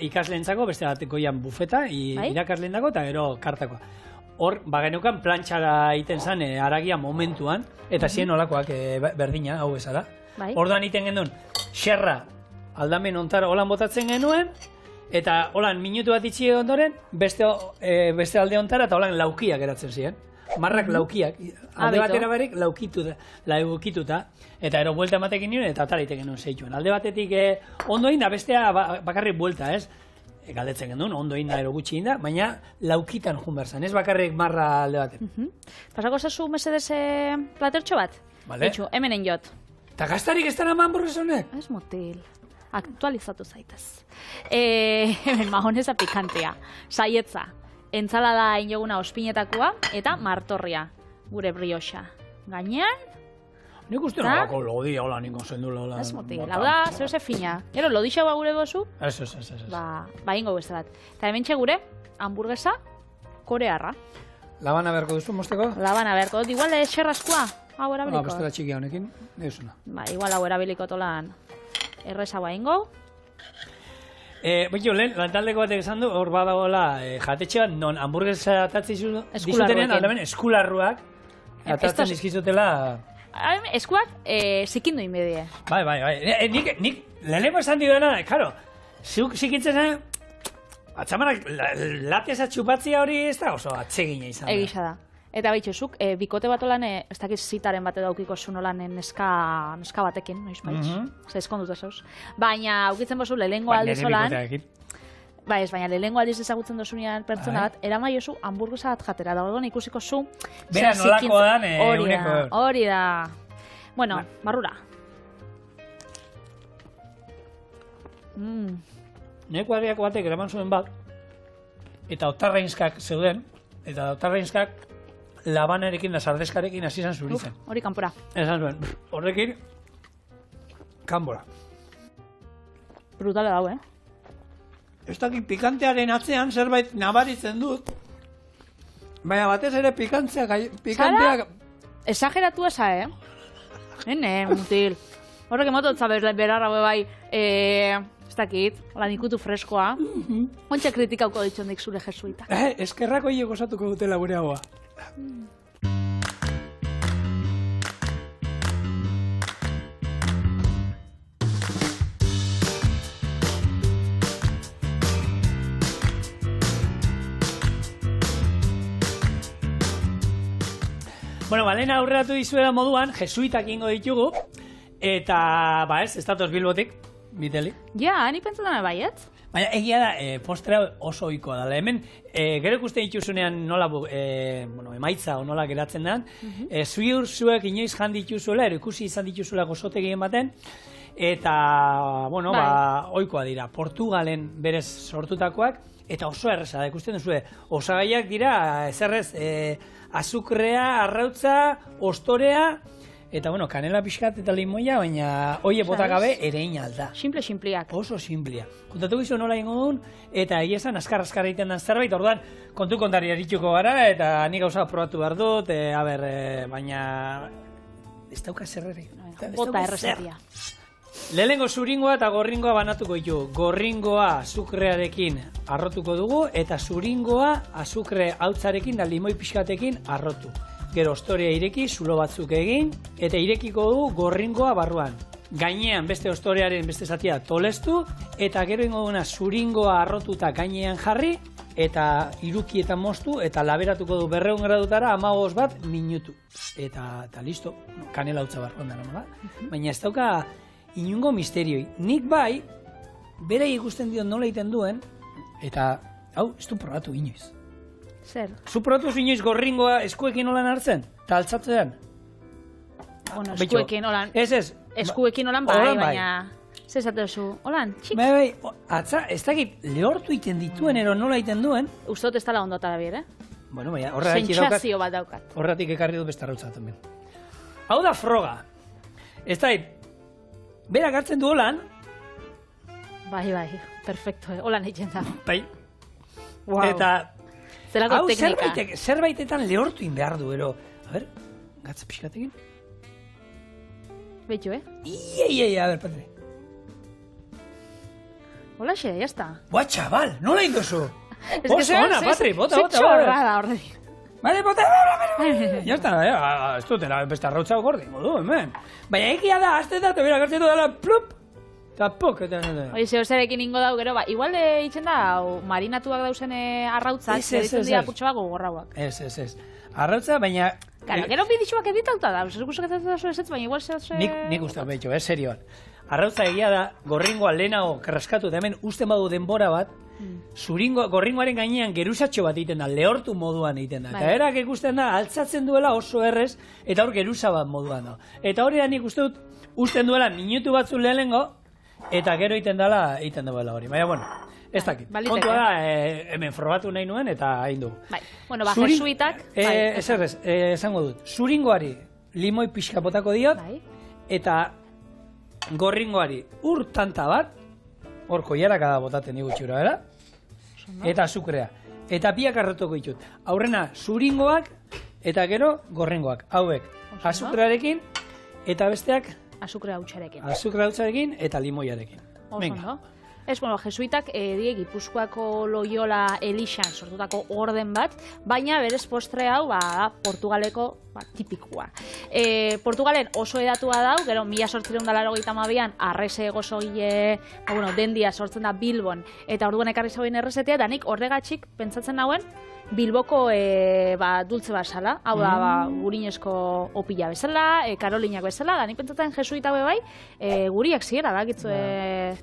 Ikasleentzako, beste bat goian bufeta, irakasleendako eta gero kartakoa. Hor, genukan plantxara egiten zen aragia momentuan, eta zien olakoak berdina, hau bezala. Orduan egiten genuen, xerra aldamen ontara holan botatzen genuen, eta holan minutu bat itxi ondoren, beste alde ontara eta holan laukiak geratzen ziren. Marrak laukiak, alde batera barik laukituta, eta ero buelta ematekin nire eta atara egiten genuen zeituen. Alde batetik ondo egin da, bestea bakarrik buelta, ez? Galdetzen genuen, ondo egin da, ero gutxi egin da, baina laukitan jun behar zen, ez bakarrik marra alde batean. Pasako zazu mesedez platertxo bat? Bitxu, hemenen jot. Eta gaztarik ez dara hamburgues honek? Ez motil, aktualizatu zaitez. Hemen mahonesa pikantea, saietza. Entzalada injoguna ospinetakoa eta martorria, gure brioxa. Gainean? Nik uste nolako lodia, hola, niko zendula, hola. Ez motil, hau da, zehose fina. Gero, lodixaua gure dozu? Ez. Ba, ingo beste bat. Eta hemen gure, hamburguesa, korearra. Labana beharko duzu, mosteko? Labana beharko dut, igual xerraskoa, hau erabiliko. Bestela txikia honekin, nire Ba, igual hau erabiliko tolan errezagoa ingo. Baina, lantaldeko batek esan du, hor badagoela jatetxe bat, non hamburguesa atatzen dizutenean, aldamen eskularruak atatzen dizkizutela... Eskuak zikindu inbedie. Bai. Nik leheneko esan didana, karo, zikintzen zen, atzamarak latesa txupatzia hori ez da oso atsegina izan da. Egisa da. Eta behitxuzuk, bikote bat olan, ez dakiz zitaren bat edaukiko zuen olan neska batekin, noiz baitz. Zer eskondut ezauz. Baina, aukitzen bozu, lehenengo aldiz olan... Ba ez, baina lehenengo aldiz ezagutzen dozunean pertsona bat, eramai oso hamburguesa bat jatera. Da orduan ikusiko zu... Bera nolako dan, uneko. Hori da. Bueno, barrura. Neko ariako batek eraman zuen bat, eta otarrainskak zeuden, eta otarrainskak labanarekin, lasardeskarekin hasi izan zuritzen. Hori kanpora. Esan zuen, horrekin, kanpora. Brutale dau, Ez dakit pikantearen atzean zerbait nabaritzen dut, baina batez ere pikantea... Zara, exageratu eza, mutil. Horrek emototza berarra bai, ez dakit, hola nikutu freskoa. Ontsa kritikauko ditxondik zure jesuitak. Eskerrako hile gozatuko dutela gure haua. Bueno, lehen aurreratu dizuela moduan, jesuitak ingo ditugu, eta, ez datoz Bilbotik, biteli. Ja, ni pentsatzen baiet. Baina, egia da, postre oso ohikoa da. Hemen, gero ikusten dituzunean nola, emaitza o nola geratzen da, zuek inoiz jan dituzuela, ikusi izan dituzuela gozotegien baten, eta, ohikoa dira, Portugalen berez sortutakoak, eta oso erreza da, ikusten duzue, osagaiak dira, ezerrez, azukrea, arrautza, ostorea, eta bueno, kanela pixkat eta limoia, baina hoie bota gabe erein alda. Simpliak. Oso simplea. Kontatu gizu nola ingo duen, eta esan azkar egiten den zerbait, orduan kontari erituko gara, eta nik gauza probatu behar dut, baina ez dauka zerreri. Bota errezatia. Lehenengo zuringoa eta gorringoa banatuko ditu. Gorringoa azukrearekin arrotuko dugu, eta zuringoa azukre hautzarekin da limoi pixkatekin arrotu. Gero ostorea ireki, zulo batzuk egin, eta irekiko du gorringoa barruan. Gainean beste ostorearen beste zatia tolestu, eta gero ingo duna zuringoa arrotuta gainean jarri, eta irukietan moztu, eta laberatuko du 200 gradutara 15 minutu. Eta listo, kanela hautza barruan da nomala. Baina ez dauka inungo misterioi. Nik bai, bere ikusten dion nola egiten duen, eta hau, ez du probatu inoiz. Zer? Zu probatu inoiz gorringoa eskuekin nolan hartzen? Eta altzatzean? Bueno, eskuekin nolan. Ez. Eskuekin nolan bai, baina... Zer esate duzu? Holan, txik? Bai, atza, ez dakit lehortu iten dituen, ero nola iten duen. Uste dut ez dala ondo eta bir, Bueno, baina, horretik sentsazio bat daukat. Horretik ekarri dut beste arrautza también. Hau da froga. Ez da, berak hartzen du holan. Bai, perfecto, holan egiten da. Bai. Wow. Eta... Zelako teknika. Zerbaitetan lehortu in behar du, ero. A ver, gatza pixkatekin. Beitu, A ver, Patri. Hola, xe, ya está. Buah, chaval, nola indozu? Oso ona, Patri, bota. Txorrada, horretik. Vale, bota. Ya está, ez dutela, beste arrautza gordi, modu, hemen. Baina egia da, azte da, eta bera gartzen du dela, plup, eta pok, eta... Oie, zehozerekin ingo dau, gero, igual itxen da, marinatuak dauzen arrautzak, editzen dira putxo bago gorrauak. Ez. Arrautza, baina... Gero biditxuak editauta da, zerkusok ez da ez baina igual zehose... Nik uste behitxo, serioan. Arrautza egia da, gorringoa lehenago kerraskatu, eta hemen usten badu denbora bat, gorringoaren gainean geruzatxo bat egiten da, lehortu moduan egiten da. Eta erak ikusten da, altzatzen duela oso errez, eta hor geruza bat moduan da. Eta hori da nik uste dut, usten duela minutu batzu lehenengo, eta gero egiten duela hori. Baina, bueno, ez dakit. Kontua da, hemen frogatu nahi nuen, eta hain dugu. Bai, bueno, jesuitak... Esango dut, zuringoari limoi pixka botako diot, eta gorringoari tanta bat, hor koiaraka da botaten igutxura, era? Eta azukrea. Eta biak arrotuko ditut. Aurrena, zuringoak, eta gero gorringoak. Hauek, azukrearekin, eta besteak... Azukrea hautsarekin. Azukrea hautsarekin, eta limoiarekin. Venga. Ez, bueno, jesuitak die Gipuzkoako Loyola Elixan sortutako orden bat, baina berez postre hau Portugaleko tipikoa. Portugalen oso edatua dau, gero 1882an Arrese gozogile, dendia sortzen da Bilbon, eta orduan ekarri zauen errezetea, da nik horregatxik pentsatzen nauen Bilboko dultze basala, hau da gurinezko opila bezala, karolinak bezala, da nik pentsatzen jesuita bai, guriak ziera, bakitzu...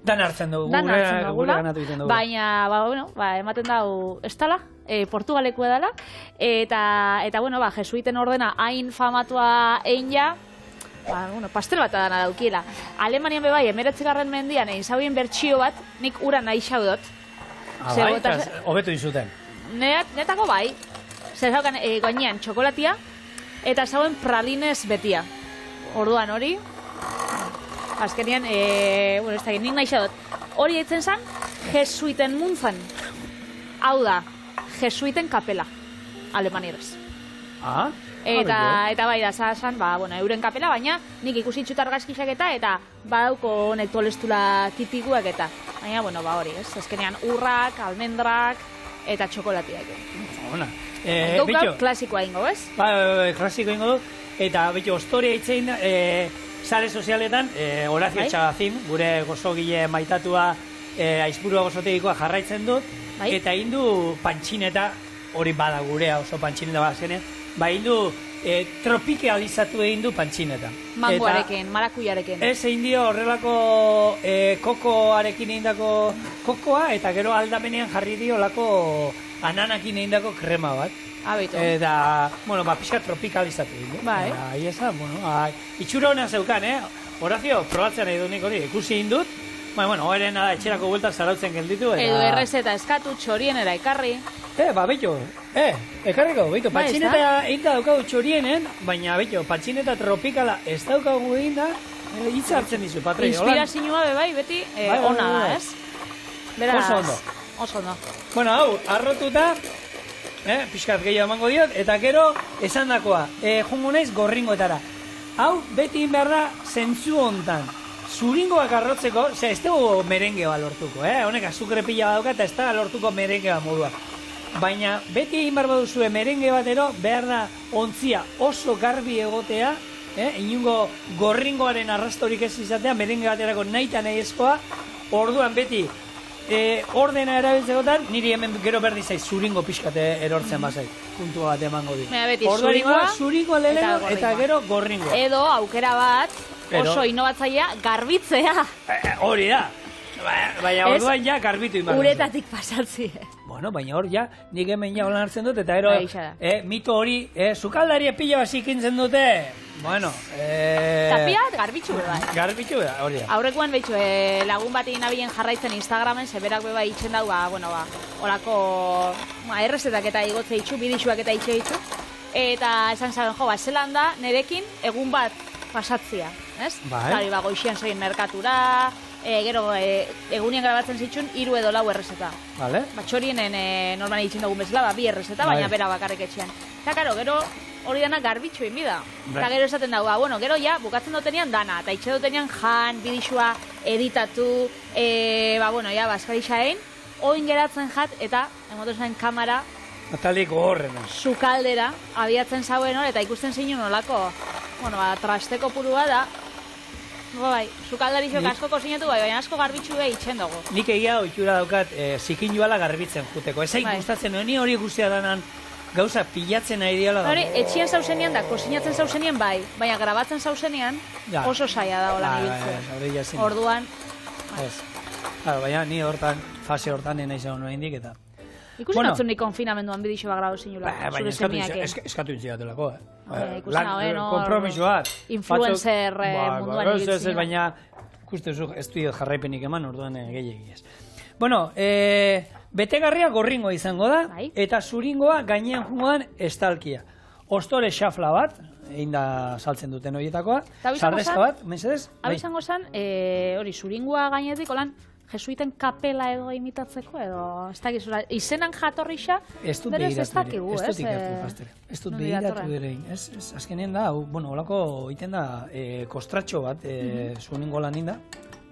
Dan hartzen dugu, gure ganatu egiten dugu. Baina, ematen dau, ez tala, Portugaleko edala, eta jesuiten ordena hain famatua egin ja, pastel bat adana daukiela. Alemanian bebai, 19. mendian, egin zauen bertsio bat, nik ura nahi xaudot. Hobetu izuten. Netako bai, zer zaukan goinean txokolatia, eta zauen pralinez betia. Orduan hori, azkenean, ez da, nik nahi xaudot. Hori eitzen zan, jesuiten muntzan. Hau da, jesuiten kapela, alemanieraz. Eta bai da, zan, euren kapela, baina nik ikusi txutar gazkixak eta badauko honek tolestula tipikuak eta. Baina, hori, ez? Azkenean urrak, almendrak, eta txokolatiak. Gaukak klasikoa ingo, ez? Klasikoa ingo du, eta ostoria itzein sare sozialetan, Horacio Txagazin, gure gozogile maitatua aizpurua gozotegikoa jarraitzen dut, eta indu pantxineta, hori bada gurea oso pantxineta bat zenean, indu tropikalizatu egin du pantxineta. Mangoarekin, marakuiarekin. Ez egin dio horrelako kokoarekin egindako kokoa, eta gero aldamenean jarri dio lako ananakin egindako krema bat. Eta, pixka tropikalizatu egin du. Ahi eza, itxura honean zeukan, Horacio, probatzen nahi du nik hori, ikusi egin dut, Bueno, horren etxerako bueltan zarautzen gelditu. Edo errezeta eskatu, txorienera ekarri. Beito, ekarriko, beito, patxineta egin da daukagu txorienen, baina, beito, patxineta tropikala ez daukagu egin da, hitza hartzen dizu, Patri. Inspirazioa bai, beti ona da, ez? Beraz, oso ondo. Bueno, hau, arrotuta, pixkat gehiago emango diot, eta gero, esandakoa, jungo naiz gorringoetara. Hau, beti behar da, zentzu hontan. Zuringoak arrotzeko, ez dugu merengea lortuko, honek azukre pila badauka eta ez da lortuko merengea modua. Baina, beti egin behar baduzue merenge batero, behar da ontzia oso garbi egotea, inungo gorringoaren arrastorik ez izatea, merenge baterako nahi eta nahi ezkoa, orduan beti, ordena erabiltzekotan, niri hemen gero berdi zaiz zuringo pixkate erortzen bazait, puntua bat emango di. Beti, zuringoa lehenengo eta gero gorringoa. Edo, aukera bat, oso inovatzailea, garbitzea. Hori da. Baina orduan ja garbitu inbarra. Uretatik pasatzi. Bueno, baina hor ja, nik hemen ja holan hartzen dut, eta ero, mito hori, sukaldari pila bat zikintzen dute. Bueno, Tapia garbitxu beba. Garbitxu beba, hori da. Aurrekoan behitxu, lagun bat egin abilen jarraitzen Instagramen, zeberak beba itxen dau, horako errezetak eta igotze itxu, bidixuak eta itxe itxu. Eta esan zaben, zelan da, nerekin egun bat pasatzia, ez? Bai. Goixian zoin merkatura, gero egunien grabatzen zitxun 3 edo 4 errezeta. Vale. Txorienen normali itxen dugun bezala, 2 errezeta, baina bera bakarrik etxean. Eta karo, gero hori dana garbitxu inbida. Eta gero esaten dago, gero ja, bukatzen dutenean dana, eta itxe dutenean jan, bidixua, editatu, baskarixa egin, oin geratzen jat, eta emotu zen kamara, ataliko horrena. Sukaldera, abiatzen zauen hor, eta ikusten zein nolako, trasteko purua da, sukaldari zok asko kozinatu, baina asko garbitxu behi itxen dugu. Nik egia itxura daukat, zikin joala garbitzen juteko. Ez hain gustatzen, ni hori guztia danan gauza pilatzen nahi diala dago. Etxian zauzenean da, kozinatzen zauzenean bai, baina grabatzen zauzenean oso saia da hola nibiltzen. Orduan... Baina ni hortan, fase hortan nena izan nuen indik eta... Ikusten atzun ni konfinamenduan bidixo bagrado zinula, zure semiakin. Eskatu intzigatelako, Ikusten hauen hor... Kompromisoat. Influencer munduan ibiltzen. Baina, ikusten zuk, ez du jarraipenik eman, orduan gehiagiez. Bueno, betegarria gorringoa izango da, eta zuringoa gainean jungoan estalkia. Ostore xafla bat, egin da saltzen duten horietakoa, sardezka bat, mesedez? Hau izango zen, hori zuringoa gainetik, holan, jesuiten kapela edo imitatzeko, edo ez dakizura, izenan jatorrixa, berez ez dakigu, ez? Ez dut behiratu direin, azkenean da, holako iten da kostratxo bat, zuringo lan inda.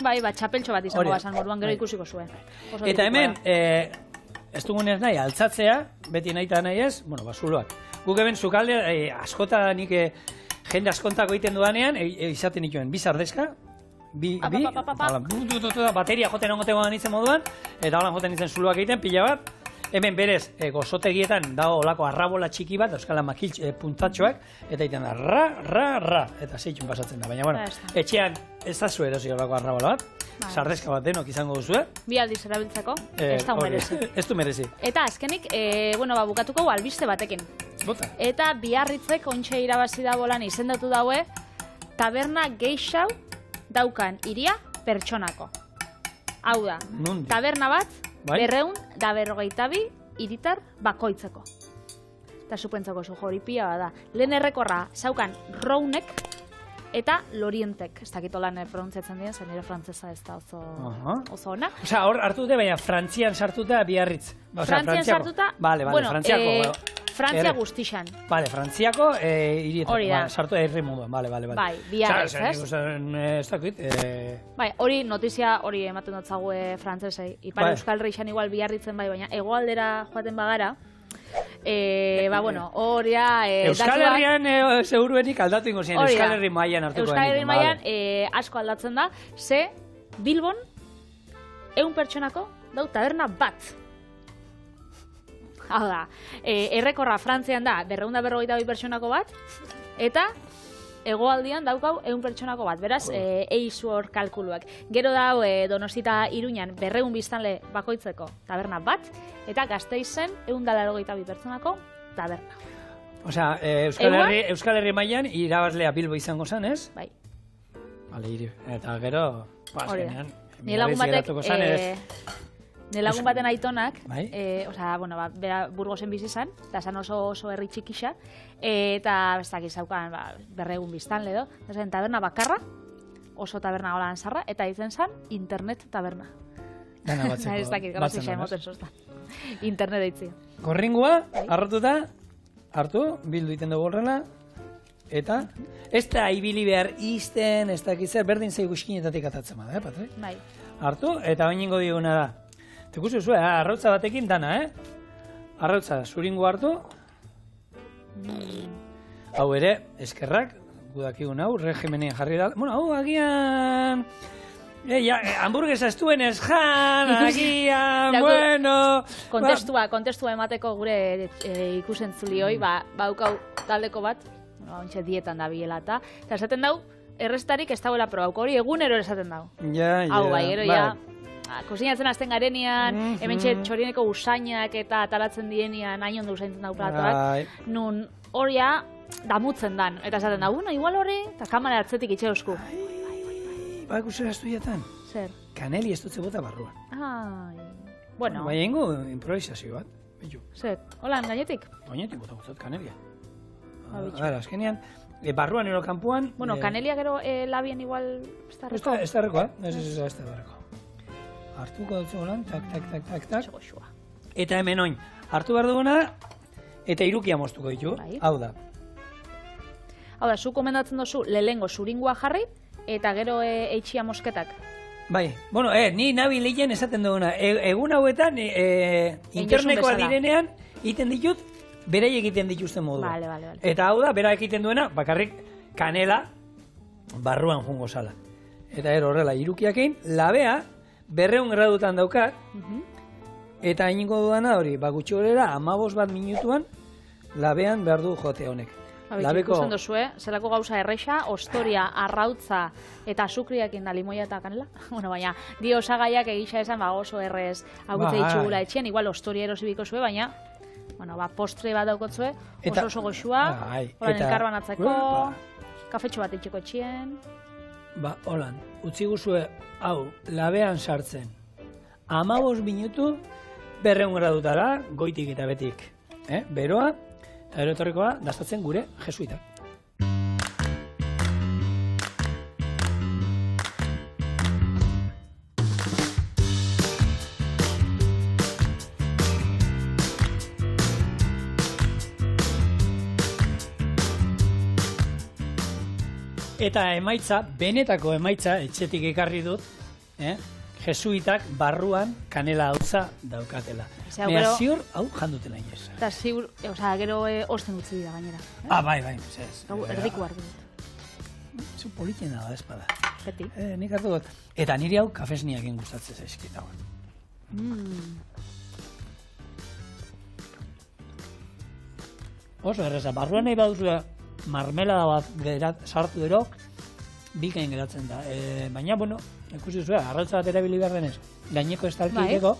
Bai, txapeltxo bat izango basan, moruan gero ikusiko zuen. Eta hemen, ez dugunez nahi, altzatzea, beti nahi eta nahi ez, basuloak. Guk eben zukalde, askota nik jende askontako egiten dudanean, izaten dituen, bizardezka, bateria joten ongoten ganitzen moduan, eta holan joten ditzen zuloak egiten, pila bat, hemen berez, gozotegietan dago olako arrabola txiki bat, euskala makil puntatxoak, eta egiten da, ra, eta zeitxun pasatzen da. Baina, etxean ez da zu erosi olako arrabola bat, sardezka bat denok izango duzu, Bi aldiz erabiltzeko, ez da merezi. Ez du merezi. Eta azkenik, bukatuko albiste batekin. Bota. Eta Biarritzek ontxe irabazi da bolan izendatu daue, taberna geixau daukan iria pertsonako. Hau da, taberna bat, 252 hiritar bakoitzeko. Eta supentzako zu joripia bada. Lehen errekorra zaukan Rounek eta Lorientek. Ez dakit lan pronuntziatzen dien, zen nire frantzesa ez da oso ona. Osa, hor hartu dute, baina Frantzian sartuta Biarritz. Frantzian sartuta, Frantziako. Frantzia guztixan. Frantziako hirietan, sartu da herri moduan, Bai, Biarritz, ez? Ez dakit. Bai, hori notizia hori ematen dutzagu frantzesei. Ipar Euskal Herrian igual Biarritzen bai, baina hegoaldera joaten bagara, hori Euskal Herrian seguruenik aldatu ingo ziren, Euskal Herri mailan hartuko Euskal Herri mailan asko aldatzen da, ze Bilbon 100 pertsonako dau taberna bat. Hau da, errekorra Frantzian da 252 pertsonako bat, eta hegoaldian daukau 100 pertsonako bat, beraz, eizu hor kalkuluak. Gero dau Donostia Iruñan 200 biztanle bakoitzeko taberna bat, eta Gasteizen 182 pertsonako taberna. Osea, Euskal Herri mailan irabazlea Bilbo izango zen, ez? Bai. Eta gero, azkenean, Nire lagun batek, geratuko zan, ez. nire lagun baten aitonak, Bai? osea, bueno, bera Burgosen bizi zan, eta zan oso herri txikixa, eta bestak izaukan, berregun biztanle edo, zen taberna bakarra, oso taberna golan zarra, eta izen zan internet taberna. Dana batzeko. Ez dakit, gauza isa emoten sostan. Internet eitzi. Korringua, hartuta, hartu, bildu iten dugu horrela, eta ez da ibili behar izten, ez dakit zer, berdin zei guzkinetatik atatzen bada, Patri? Bai. Hartu, eta oinengo diguna da. Tekusi zuen, arrautza batekin dana, Arrautza, zuringo hartu. Hau ere, eskerrak, gudakigun hau, regimenen jarri da. Bueno, hau agian... hamburguesa ez duen ez jan, agian, bueno... Kontestua emateko gure ikusentzulioi, baukau taldeko bat, ontsa dietan da biela eta esaten dau, errestarik ez dauela probauko hori, egunero esaten dau. Hau, bai, gero, kusinatzen azten garenean, hementxe txorieneko usainak eta ataratzen dienean, hain ondo usaintzen dau platoak, nun horia damutzen dan, eta esaten dau, igual hori, eta kamara atzetik itxe eusku. Ba, kusera estudiatan. Zer? Kaneli ez dutze bota barruan. Bueno. Baina ingo improvisazio bat. Zer? Holan, gainetik? Gainetik bota guztat kanelia. Gara, azkenean, barruan ero kanpuan... Bueno, kanelia gero labien igual ez da reko? Ez da reko, ez da reko. Hartuko dutze golan, tak. Eta hemen oin, hartu behar duguna, eta irukia moztuko ditu. Hau da. Hau da, zu komendatzen dozu lehengo zuringua jarri, eta gero eitxia mosketak. Bai, bueno, ni nabi lehien esaten duguna. Egun hauetan, internekoa direnean, iten ditut, berai egiten dituzten modu. Vale. Eta hau da, bera egiten duena, bakarrik kanela barruan jungo zala. Eta horrela, irukiakein, labea 200 gradutan daukat, eta hainiko duana hori, gutxi horera, 15 minutuan, labean behar du jote honek. Ikusten duzue, zelako gauza erreixa, ostoria, arrautza eta azukriakin da limoia eta kanela. Bueno, baina, di osagaiak egisa esan oso errez agutze ditxugula etxean, igual ostoria erosibiko zue, baina, bueno, postre bat daukotzue, oso goxua, holan elkarban atzeko, kafetxo bat itxeko etxien. Holan, utzi guzue, hau, labean sartzen, 15 minutu, 200 gradutara, goitik eta betik, beroa, eta erotorrikoa dastatzen gure jesuitak. Eta emaitza, benetako emaitza, etxetik ekarri dut, jesuitak barruan kanela hautza daukatela. Mea ziur, hau janduten nahi ez. Eta ziur, gero osten utzi dira gainera. Bai. Erdiku hartu dut. Zu politien da espada. Beti. Nik hartu dut. Eta niri hau kafesniakin gustatzen zaizkita. Oso erreza, barruan nahi baduzu marmelada bat sartu ero, bikain geratzen da. Baina, bueno, ikusi zuen, arrautza bat erabili behar denez, gaineko estalki egeko,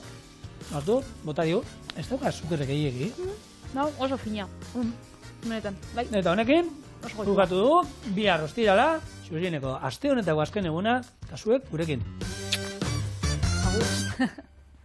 hartu, bota digu, ez dauka azukirrek egiki. Oso fina. Benetan, bai. Eta honekin, jugatu dugu, bihar ostirala, zurieneko aste honetako azken eguna, eta zuek gurekin. Agur.